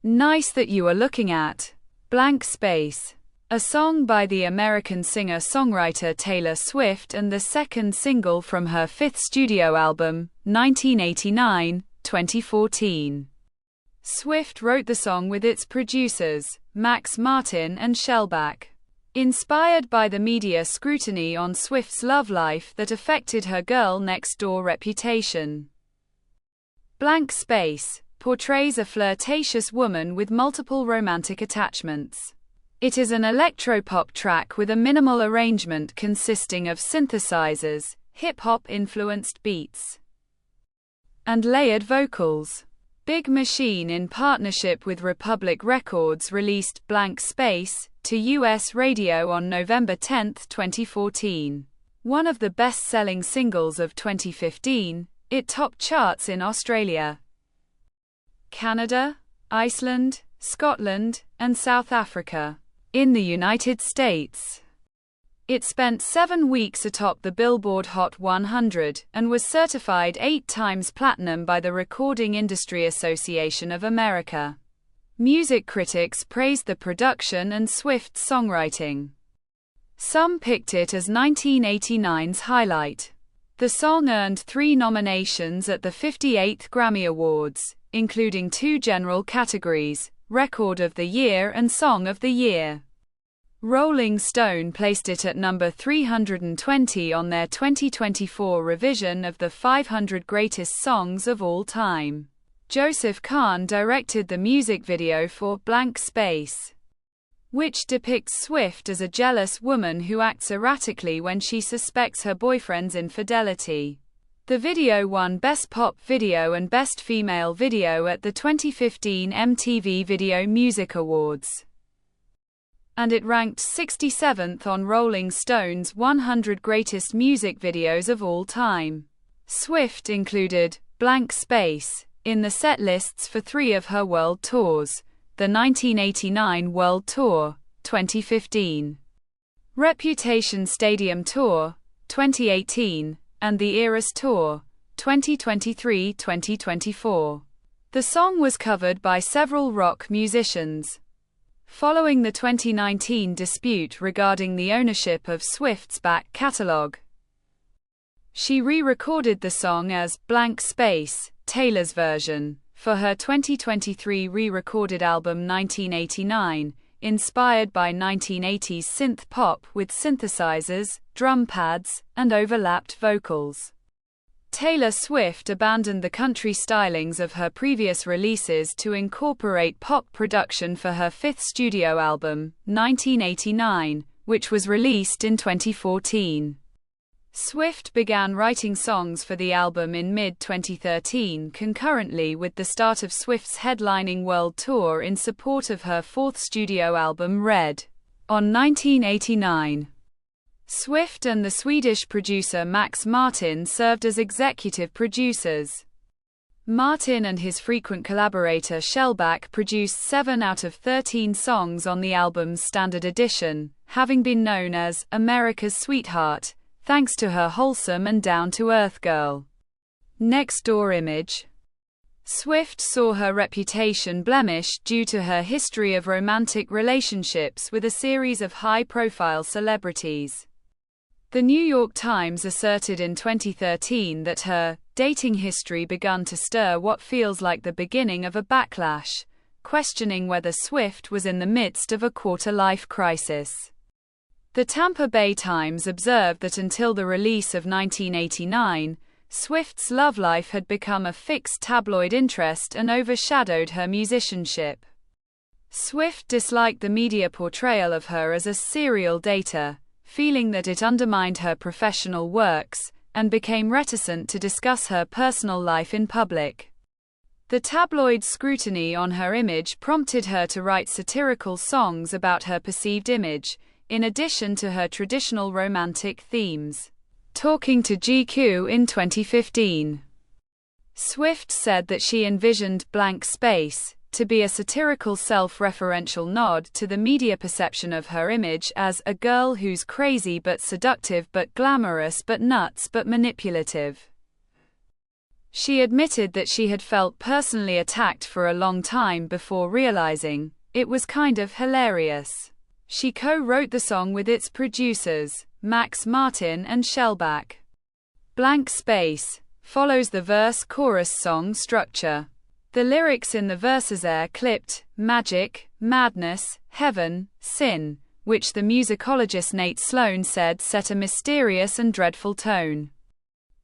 Nice that you are looking at Blank Space, a song by the American singer-songwriter Taylor Swift and the second single from her fifth studio album, 1989-2014. Swift wrote the song with its producers, Max Martin and Shellback. Inspired by the media scrutiny on Swift's love life that affected her girl next door reputation. Blank Space portrays a flirtatious woman with multiple romantic attachments. It is an electropop track with a minimal arrangement consisting of synthesizers, hip-hop-influenced beats, and layered vocals. Big Machine, in partnership with Republic Records, released Blank Space to US radio on November 10, 2014. One of the best-selling singles of 2015, it topped charts in Australia, Canada, Iceland, Scotland, and South Africa. In the United States, it spent 7 weeks atop the Billboard Hot 100 and was certified 8 times platinum by the Recording Industry Association of America. Music critics praised the production and Swift's songwriting. Some picked it as 1989's highlight. The song earned 3 nominations at the 58th Grammy Awards, including 2 general categories, Record of the Year and Song of the Year. Rolling Stone placed it at number 320 on their 2024 revision of the 500 Greatest Songs of All Time. Joseph Kahn directed the music video for Blank Space, which depicts Swift as a jealous woman who acts erratically when she suspects her boyfriend's infidelity. The video won Best Pop Video and Best Female Video at the 2015 MTV Video Music Awards, and it ranked 67th on Rolling Stone's 100 Greatest Music Videos of All Time. Swift included Blank Space in the set lists for 3 of her world tours: the 1989 World Tour, 2015, Reputation Stadium Tour, 2018, and the Eras Tour, 2023-2024. The song was covered by several rock musicians. Following the 2019 dispute regarding the ownership of Swift's back catalog, she re-recorded the song as Blank Space, Taylor's version, for her 2023 re-recorded album 1989, inspired by 1980s synth pop with synthesizers, drum pads, and overlapped vocals. Taylor Swift abandoned the country stylings of her previous releases to incorporate pop production for her fifth studio album, 1989, which was released in 2014. Swift began writing songs for the album in mid-2013 concurrently with the start of Swift's headlining world tour in support of her fourth studio album Red. On 1989, Swift and the Swedish producer Max Martin served as executive producers. Martin and his frequent collaborator Shellback produced 7 out of 13 songs on the album's standard edition, having been known as America's Sweetheart, thanks to her wholesome and down-to-earth girl next-door image. Swift saw her reputation blemished due to her history of romantic relationships with a series of high-profile celebrities. The New York Times asserted in 2013 that her dating history began to stir what feels like the beginning of a backlash, questioning whether Swift was in the midst of a quarter-life crisis. The Tampa Bay Times observed that until the release of 1989, Swift's love life had become a fixed tabloid interest and overshadowed her musicianship. Swift disliked the media portrayal of her as a serial dater, feeling that it undermined her professional works, and became reticent to discuss her personal life in public. The tabloid scrutiny on her image prompted her to write satirical songs about her perceived image, in addition to her traditional romantic themes. Talking to GQ in 2015, Swift said that she envisioned Blank Space to be a satirical self-referential nod to the media perception of her image as a girl who's crazy but seductive but glamorous but nuts but manipulative. She admitted that she had felt personally attacked for a long time before realizing it was kind of hilarious. She co-wrote the song with its producers, Max Martin and Shellback. Blank Space follows the verse-chorus song structure. The lyrics in the verses are clipped, magic, madness, heaven, sin, which the musicologist Nate Sloan said set a mysterious and dreadful tone.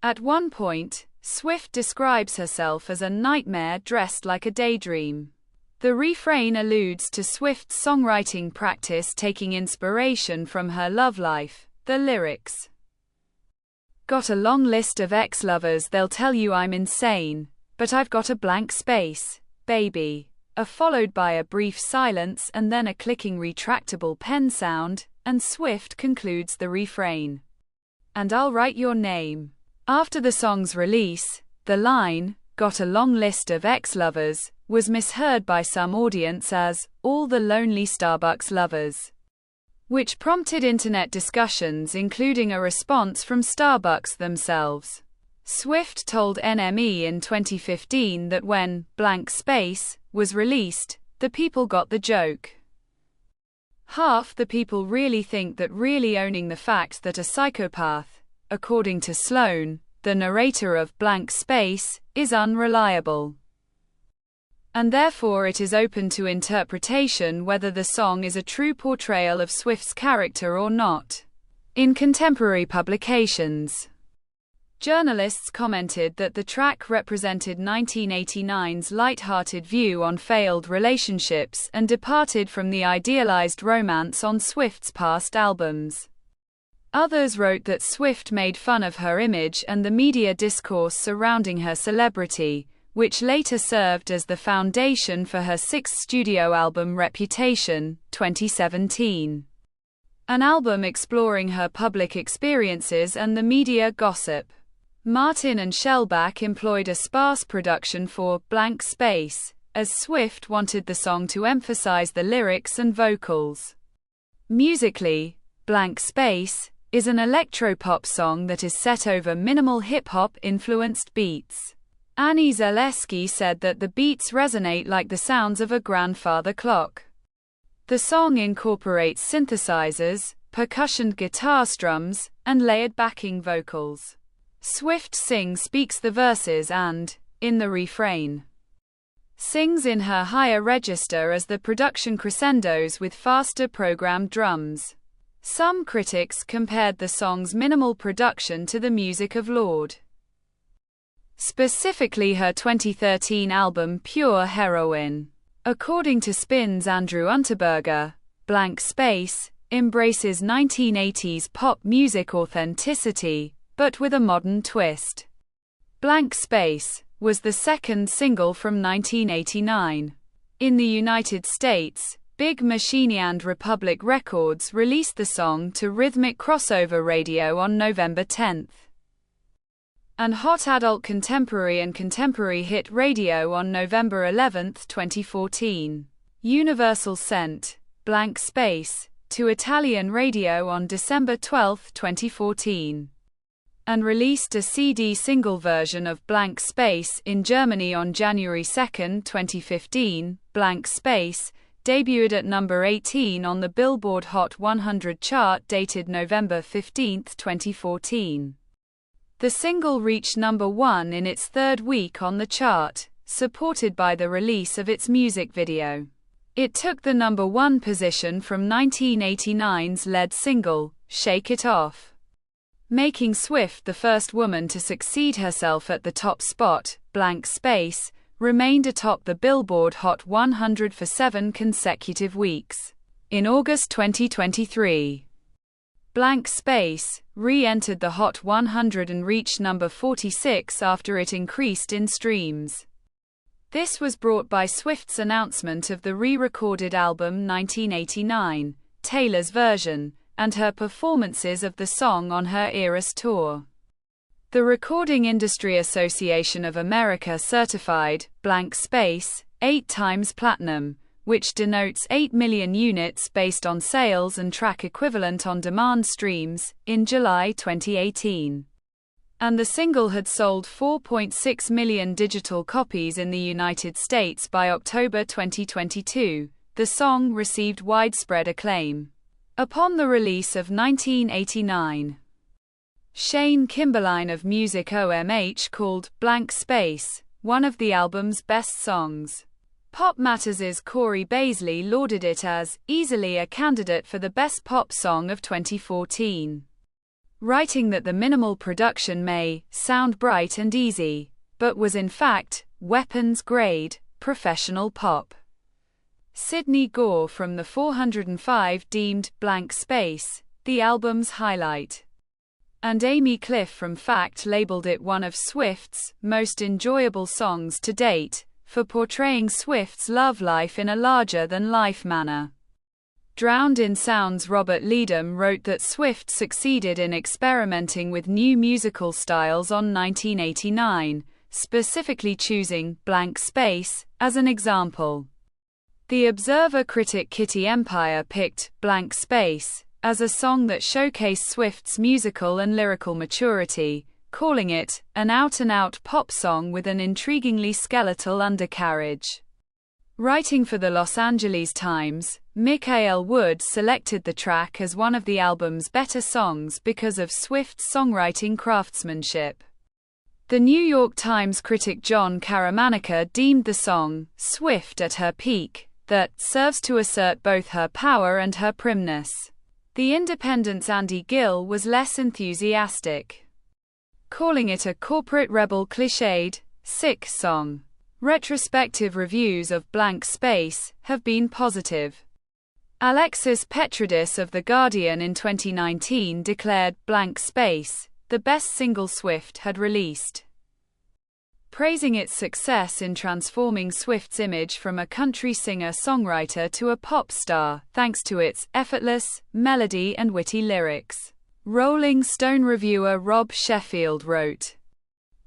At one point, Swift describes herself as a nightmare dressed like a daydream. The refrain alludes to Swift's songwriting practice taking inspiration from her love life. The lyrics, "Got a long list of ex-lovers, they'll tell you I'm insane, but I've got a blank space, baby," are followed by a brief silence and then a clicking retractable pen sound, and Swift concludes the refrain, "And I'll write your name." After the song's release, the line, "Got a long list of ex-lovers," was misheard by some audience as, "all the lonely Starbucks lovers," which prompted internet discussions including a response from Starbucks themselves. Swift told NME in 2015 that when Blank Space was released, the people got the joke. Half the people really think that really owning the fact that a psychopath, according to Sloan, the narrator of Blank Space, is unreliable. And therefore it is open to interpretation whether the song is a true portrayal of Swift's character or not. In contemporary publications, journalists commented that the track represented 1989's light-hearted view on failed relationships and departed from the idealized romance on Swift's past albums. Others wrote that Swift made fun of her image and the media discourse surrounding her celebrity, which later served as the foundation for her sixth studio album Reputation, 2017. An album exploring her public experiences and the media gossip. Martin and Shellback employed a sparse production for Blank Space, as Swift wanted the song to emphasize the lyrics and vocals. Musically, Blank Space is an electropop song that is set over minimal hip-hop influenced beats. Annie Zaleski said that the beats resonate like the sounds of a grandfather clock. The song incorporates synthesizers, percussion guitar strums, and layered backing vocals. Swift speaks the verses and, in the refrain, sings in her higher register as the production crescendos with faster programmed drums. Some critics compared the song's minimal production to the music of Lorde, specifically her 2013 album Pure Heroine. According to Spin's Andrew Unterberger, Blank Space embraces 1980s pop music authenticity, but with a modern twist. Blank Space was the second single from 1989. In the United States, Big Machine and Republic Records released the song to Rhythmic Crossover Radio on November 10. And Hot Adult Contemporary and Contemporary Hit Radio on November 11, 2014. Universal sent Blank Space to Italian radio on December 12, 2014. And released a CD single version of Blank Space in Germany on January 2, 2015. Blank Space debuted at number 18 on the Billboard Hot 100 chart dated November 15, 2014. The single reached number 1 in its third week on the chart, supported by the release of its music video. It took the number 1 position from 1989's lead single, Shake It Off, making Swift the first woman to succeed herself at the top spot. Blank Space remained atop the Billboard Hot 100 for 7 consecutive weeks. In August 2023, Blank Space re-entered the Hot 100 and reached number 46 after it increased in streams. This was brought by Swift's announcement of the re-recorded album 1989, Taylor's version, and her performances of the song on her Eras tour. The Recording Industry Association of America certified Blank Space 8 times platinum, which denotes 8 million units based on sales and track equivalent on demand streams, in July 2018. and the single had sold 4.6 million digital copies in the United States by October 2022. The song received widespread acclaim upon the release of 1989. Shane Kimberline of Music OMH called Blank Space one of the album's best songs. Pop Matters' Corey Baisley lauded it as easily a candidate for the best pop song of 2014, writing that the minimal production may sound bright and easy, but was in fact weapons-grade, professional pop. Sydney Gore from the 405 deemed Blank Space the album's highlight, and Amy Cliff from Fact labeled it one of Swift's most enjoyable songs to date, for portraying Swift's love life in a larger-than-life manner. Drowned in Sound's Robert Leadham wrote that Swift succeeded in experimenting with new musical styles on 1989, specifically choosing Blank Space as an example. The Observer critic Kitty Empire picked Blank Space as a song that showcased Swift's musical and lyrical maturity, calling it an out-and-out pop song with an intriguingly skeletal undercarriage. Writing for the Los Angeles Times, Mikael Wood selected the track as one of the album's better songs because of Swift's songwriting craftsmanship. The New York Times critic John Caramanica deemed the song "Swift at her peak," that serves to assert both her power and her primness. The Independent's Andy Gill was less enthusiastic, calling it a corporate rebel cliched, sick song. Retrospective reviews of Blank Space have been positive. Alexis Petridis of The Guardian in 2019 declared Blank Space the best single Swift had released, praising its success in transforming Swift's image from a country singer-songwriter to a pop star, thanks to its effortless melody and witty lyrics. Rolling Stone reviewer Rob Sheffield wrote,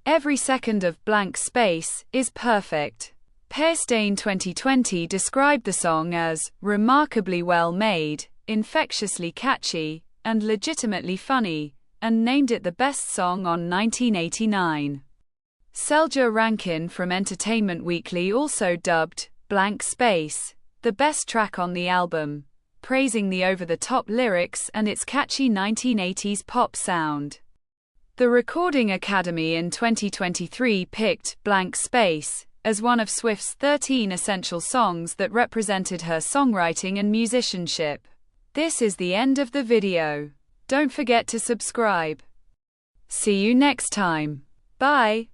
"Every second of Blank Space is perfect." Pearstein 2020 described the song as remarkably well made, infectiously catchy, and legitimately funny, and named it the best song on 1989. Selja Rankin from Entertainment Weekly also dubbed Blank Space the best track on the album, praising the over-the-top lyrics and its catchy 1980s pop sound. The Recording Academy in 2023 picked Blank Space as one of Swift's 13 essential songs that represented her songwriting and musicianship. This is the end of the video. Don't forget to subscribe. See you next time. Bye.